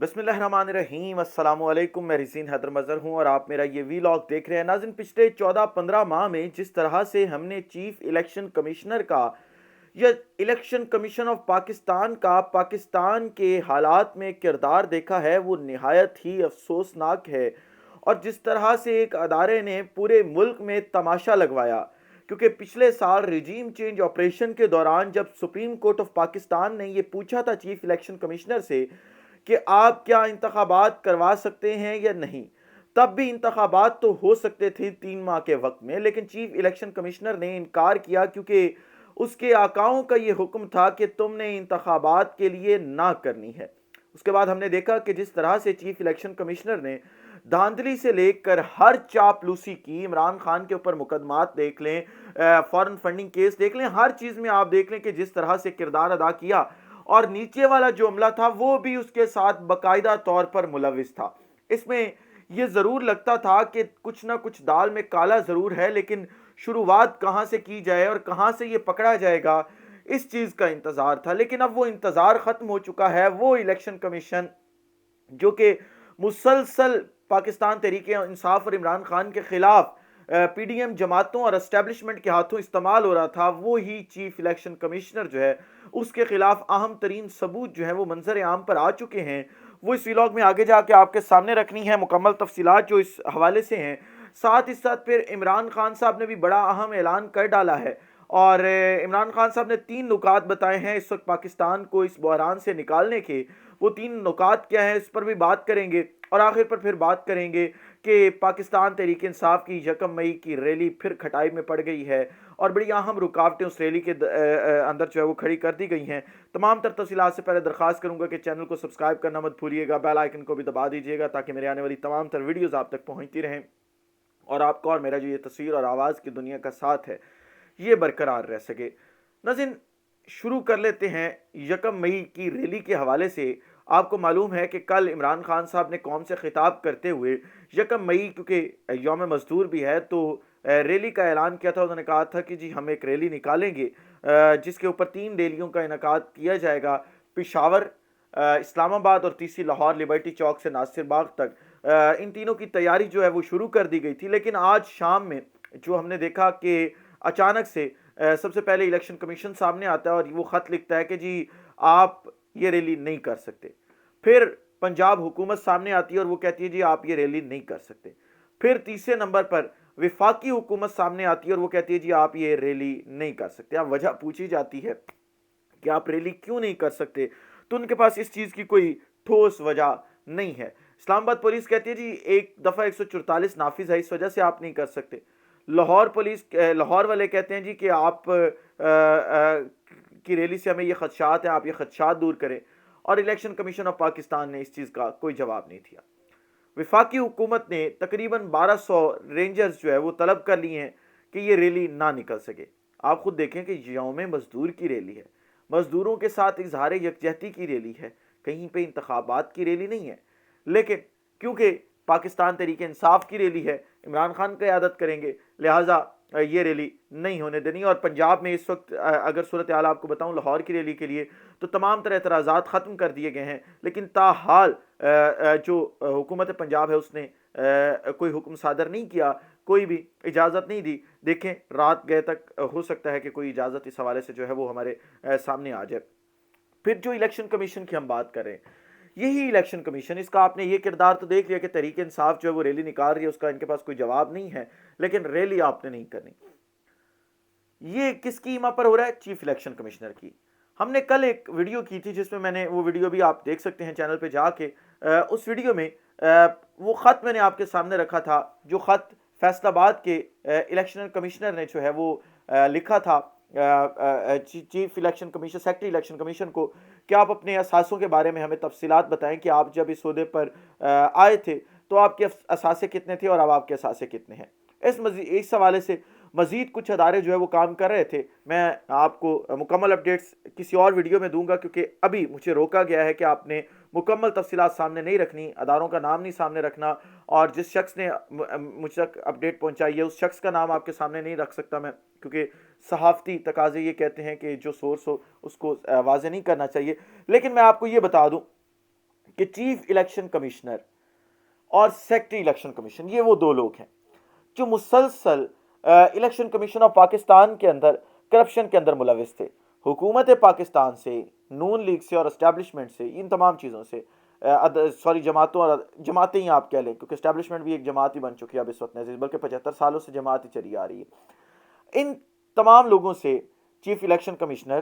बिस्मिल्लाहिर्रहमानिर्रहीम अस्सलाम वालेकुम। मैं रिसीन हैदर मज़हर हूँ और आप मेरा ये वीलॉग देख रहे हैं। नाज़रीन, पिछले 14-15 माह में जिस तरह से हमने चीफ इलेक्शन कमिश्नर का या इलेक्शन कमीशन ऑफ पाकिस्तान का पाकिस्तान के हालात में किरदार देखा है, वो निहायत ही अफसोसनाक है। और जिस तरह से एक अदारे ने पूरे मुल्क में तमाशा लगवाया, क्योंकि पिछले साल रिजीम चेंज ऑपरेशन के दौरान जब सुप्रीम कोर्ट ऑफ पाकिस्तान ने ये पूछा था चीफ इलेक्शन कमिश्नर से कि आप क्या इंतखाबात करवा सकते हैं या नहीं, तब भी इंतखाबात तो हो सकते थे 3 माह के वक्त में, लेकिन चीफ इलेक्शन कमिश्नर ने इनकार किया क्योंकि उसके आकाओं का ये हुक्म था कि तुमने इंतखाबात के लिए ना करनी है। उसके बाद हमने देखा कि जिस तरह से चीफ इलेक्शन कमिश्नर ने धांधली से लेकर हर चापलूसी की, इमरान खान के ऊपर मुकदमात देख लें, फॉरेन फंडिंग केस देख लें, हर चीज़ में आप देख लें कि जिस तरह से किरदार अदा किया, और नीचे वाला जो अमला था वो भी उसके साथ बाकायदा तौर पर मुलविस था। इसमें ये ज़रूर लगता था कि कुछ ना कुछ दाल में काला ज़रूर है, लेकिन शुरुआत कहाँ से की जाए और कहाँ से ये पकड़ा जाएगा, इस चीज़ का इंतज़ार था। लेकिन अब वो इंतज़ार ख़त्म हो चुका है। वो इलेक्शन कमीशन जो कि मुसलसल पाकिस्तान तहरीक इंसाफ और इमरान खान के खिलाफ पीडीएम जमातों और एस्टेब्लिशमेंट के हाथों इस्तेमाल हो रहा था, वो ही चीफ इलेक्शन कमिश्नर जो है उसके खिलाफ अहम तरीन सबूत जो है वो मंजर आम पर आ चुके हैं। वो इस व्लॉग में आगे जाके आपके सामने रखनी है, मुकम्मल तफसीलात जो इस हवाले से हैं। साथ ही साथ फिर इमरान खान साहब ने भी बड़ा अहम ऐलान कर डाला है, और इमरान खान साहब ने 3 नुकात बताए हैं इस वक्त पाकिस्तान को इस बहरान से निकालने के। वो 3 नुकात क्या है, इस पर भी बात करेंगे। और आखिर पर फिर बात करेंगे कि पाकिस्तान तहरीक इंसाफ की 1 मई की रैली फिर खटाई में पड़ गई है और बड़ी अहम रुकावटें उस रैली के अंदर जो है वो खड़ी कर दी गई हैं। तमाम तर तफसीलात से पहले दरख्वास्त करूंगा कि चैनल को सब्सक्राइब करना मत भूलिएगा, बेल आइकन को भी दबा दीजिएगा ताकि मेरे आने वाली तमाम तर वीडियोज़ आप तक पहुँचती रहें और आपका और मेरा जो ये तस्वीर और आवाज़ की दुनिया का साथ है ये बरकरार रह सके। नाज़रीन, शुरू कर लेते हैं 1 मई की रैली के हवाले से। आपको मालूम है कि कल इमरान खान साहब ने कौम से खिताब करते हुए 1 मई, क्योंकि यौम मज़दूर भी है, तो रैली का ऐलान किया था। उन्होंने कहा था कि जी हम एक रैली निकालेंगे जिसके ऊपर 3 रैलियों का इनकाद किया जाएगा, पेशावर, इस्लामाबाद और तीसरी लाहौर लिबर्टी चौक से नासिर बाग तक। इन तीनों की तैयारी जो है वो शुरू कर दी गई थी, लेकिन आज शाम में जो हमने देखा कि अचानक से सबसे पहले इलेक्शन कमीशन सामने आता है और वो ख़त लिखता है कि जी आप ये रैली नहीं कर सकते। फिर पंजाब हुकूमत सामने आती है और वो कहती है जी आप ये रैली नहीं कर सकते। फिर तीसरे नंबर पर विफाकी हुकूमत सामने आती है और वो कहती है जी आप ये रैली नहीं कर सकते। अब वजह पूछी जाती है कि आप रैली क्यों नहीं कर सकते, तो उनके पास इस चीज़ की कोई ठोस वजह नहीं है। इस्लामाबाद पुलिस कहती है जी एक दफ़ा 144 नाफिज है, इस वजह से आप नहीं कर सकते। लाहौर वाले कहते हैं जी कि आप की रैली से हमें ये खदशात हैं, आप ये खदशात दूर करें। और इलेक्शन कमीशन ऑफ पाकिस्तान ने इस चीज़ का कोई जवाब नहीं दिया। विफाकी हुकूमत ने तकरीबन 1200 रेंजर्स जो है वो तलब कर लिए हैं कि ये रैली ना निकल सके। आप खुद देखें कि यौम मजदूर की रैली है, मजदूरों के साथ इजहार यकजहती की रैली है, कहीं पे इंतखाबात की रैली नहीं है। लेकिन क्योंकि पाकिस्तान तहरीक इंसाफ की रैली है, इमरान खान क़यादत करेंगे, लिहाजा ये रैली नहीं होने देनी। और पंजाब में इस वक्त अगर सूरत हाल आपको बताऊं, लाहौर की रैली के लिए तो तमाम तरह एतराज़ात ख़त्म कर दिए गए हैं, लेकिन ताहाल जो हुकूमत पंजाब है उसने कोई हुक्म सादर नहीं किया, कोई भी इजाज़त नहीं दी। देखें रात गए तक हो सकता है कि कोई इजाज़त इस हवाले से जो है वो हमारे सामने आ जाए। फिर जो इलेक्शन कमीशन की हम बात करें, यही इलेक्शन कमीशन, इसका आपने ये किरदार तो देख लिया कि तहरीक इंसाफ जो है वो रैली निकाल रही है, उसका इनके पास कोई जवाब नहीं है, लेकिन रैली आपने नहीं करनी। ये किसकी ईमा पर हो रहा है? चीफ इलेक्शन कमिश्नर की। हमने कल एक वीडियो की थी जिसमें मैंने, वो वीडियो भी आप देख सकते हैं चैनल पे जाके, उस वीडियो में वो ख़त मैंने आपके सामने रखा था, जो ख़त फैसलाबाद के इलेक्शन कमिश्नर ने जो है वो लिखा था chief election commission, secretary election commission को, कि आप अपने असासों के बारे में हमें तफसीलात बताएं कि आप जब इस ओहदे पर आए थे तो आपके असासे कितने थे और अब आपके असासे कितने हैं। इस हवाले से मज़ीद कुछ अदारे जो है वो काम कर रहे थे। मैं आपको मुकम्मल अपडेट्स किसी और वीडियो में दूंगा, क्योंकि अभी मुझे रोका गया है कि आपने मुकम्मल तफसीलात सामने नहीं रखनी, अदारों का नाम नहीं सामने रखना, और जिस शख्स ने मुझ तक अपडेट पहुंचाई है उस शख्स का नाम आपके सामने नहीं रख सकता मैं, क्योंकि सहाफ़ती तकाज़े ये कहते हैं कि जो सोर्स हो उसको वाज़े नहीं करना चाहिए। लेकिन मैं आपको ये बता दूं کہ چیف الیکشن کمشنر اور سیکٹری الیکشن کمیشن یہ وہ دو لوگ ہیں جو مسلسل الیکشن کمیشن آف پاکستان کے اندر کرپشن کے اندر ملوث تھے. حکومت پاکستان سے، نون لیگ سے اور اسٹیبلشمنٹ سے، ان تمام چیزوں سے، جماعتوں اور جماعتیں ہی آپ کہہ لیں کیونکہ اسٹیبلشمنٹ بھی ایک جماعت ہی بن چکی ہے اب اس وقت نزدیک، بلکہ 75 سالوں سے جماعت ہی چلی آ رہی ہے. ان تمام لوگوں سے chief election commissioner,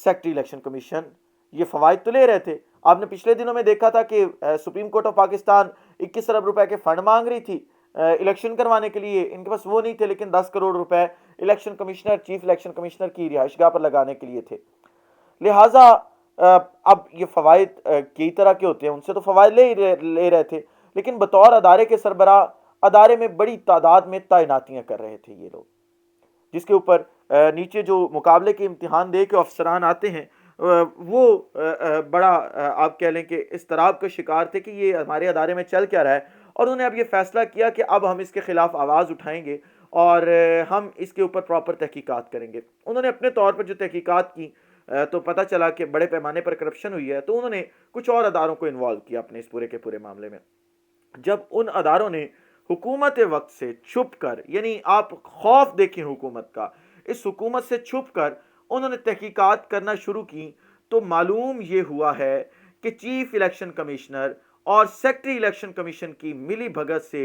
secretary election commission یہ فوائد تو لے رہے تھے. آپ نے پچھلے دنوں میں دیکھا تھا کہ سپریم کورٹ آف پاکستان 21 ارب روپے کے فنڈ مانگ رہی تھی الیکشن کروانے کے لیے. ان کے پاس وہ نہیں تھے لیکن 10 کروڑ روپے election commissioner, chief election commissioner کی رہائش گاہ پر لگانے کے لیے تھے. لہٰذا اب یہ فوائد کئی طرح کے ہوتے ہیں، ان سے تو فوائد لے رہے تھے لیکن بطور ادارے کے سربراہ ادارے میں بڑی تعداد میں تعیناتیاں کر رہے تھے یہ لوگ، جس کے اوپر نیچے جو مقابلے کے امتحان دے کے افسران آتے ہیں وہ بڑا آپ کہہ لیں کہ اضطراب کا شکار تھے کہ یہ ہمارے ادارے میں چل کیا رہا ہے. اور انہوں نے اب یہ فیصلہ کیا کہ اب ہم اس کے خلاف آواز اٹھائیں گے اور ہم اس کے اوپر پراپر تحقیقات کریں گے. انہوں نے اپنے طور پر جو تحقیقات کی تو پتہ چلا کہ بڑے پیمانے پر کرپشن ہوئی ہے، تو انہوں نے کچھ اور اداروں کو انوالو کیا اپنے اس پورے کے پورے معاملے میں. جب ان اداروں نے حکومت وقت سے چھپ کر، یعنی آپ خوف دیکھیں حکومت کا، اس حکومت سے چھپ کر انہوں نے تحقیقات کرنا شروع کی، تو معلوم یہ ہوا ہے کہ چیف الیکشن کمشنر اور سیکٹری الیکشن کمیشن کی ملی بھگت سے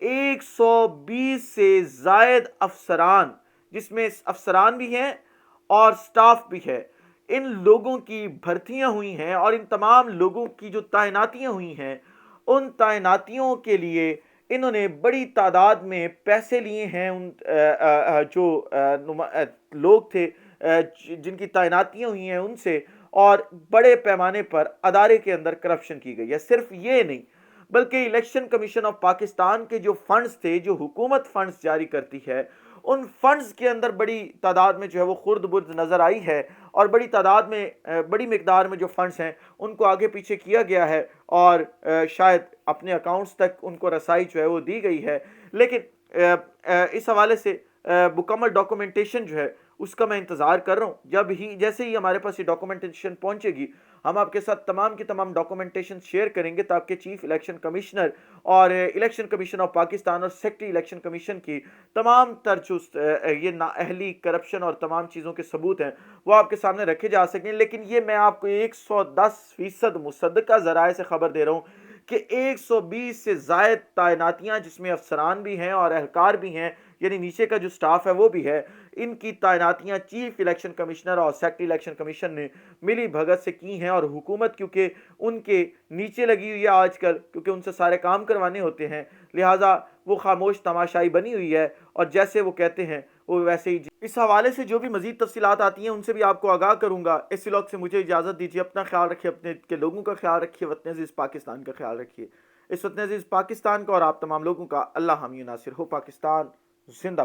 120 سے زائد افسران، جس میں افسران بھی ہیں اور سٹاف بھی ہے، ان لوگوں کی بھرتیاں ہوئی ہیں اور ان تمام لوگوں کی جو تعیناتیاں ہوئی ہیں، ان تعیناتیوں کے لیے انہوں نے بڑی تعداد میں پیسے لیے ہیں. ان جو لوگ تھے جن کی تعیناتیاں ہوئی ہیں ان سے، اور بڑے پیمانے پر ادارے کے اندر کرپشن کی گئی ہے. صرف یہ نہیں بلکہ الیکشن کمیشن آف پاکستان کے جو فنڈز تھے، جو حکومت فنڈز جاری کرتی ہے، ان فنڈز کے اندر بڑی تعداد میں جو ہے وہ خرد برد نظر آئی ہے، اور بڑی تعداد میں بڑی مقدار میں جو فنڈز ہیں ان کو آگے پیچھے کیا گیا ہے اور شاید اپنے اکاؤنٹس تک ان کو رسائی جو ہے وہ دی گئی ہے. لیکن اس حوالے سے مکمل ڈاکومنٹیشن جو ہے اس کا میں انتظار کر رہا ہوں. جیسے ہی ہمارے پاس یہ ڈاکومنٹیشن پہنچے گی ہم آپ کے ساتھ تمام کی تمام ڈاکومنٹیشن شیئر کریں گے، تاکہ چیف الیکشن کمشنر اور الیکشن کمیشن آف پاکستان اور سیکٹری الیکشن کمیشن کی تمام تر جو یہ نااہلی، کرپشن اور تمام چیزوں کے ثبوت ہیں وہ آپ کے سامنے رکھے جا سکیں. لیکن یہ میں آپ کو 110% مصدقہ ذرائع سے خبر دے رہا ہوں کہ 120 سے زائد تعیناتیاں، جس میں افسران بھی ہیں اور اہلکار بھی ہیں، یعنی نیچے کا جو سٹاف ہے وہ بھی ہے، ان کی تعیناتیاں چیف الیکشن کمشنر اور سیکٹری الیکشن کمیشن نے ملی بھگت سے کی ہیں. اور حکومت کیونکہ ان کے نیچے لگی ہوئی ہے آج کل، کیونکہ ان سے سارے کام کروانے ہوتے ہیں، لہٰذا وہ خاموش تماشائی بنی ہوئی ہے اور جیسے وہ کہتے ہیں وہ ویسے ہی. اس حوالے سے جو بھی مزید تفصیلات آتی ہیں ان سے بھی آپ کو آگاہ کروں گا. اس وقت سے مجھے اجازت دیجیے. اپنا خیال رکھیے، اپنے کے لوگوں کا خیال رکھیے، وطن عزیز پاکستان کا خیال رکھیے. اس وطن عزیز پاکستان کا اور آپ تمام لوگوں کا اللہ حامی و ناصر ہو. پاکستان زندہ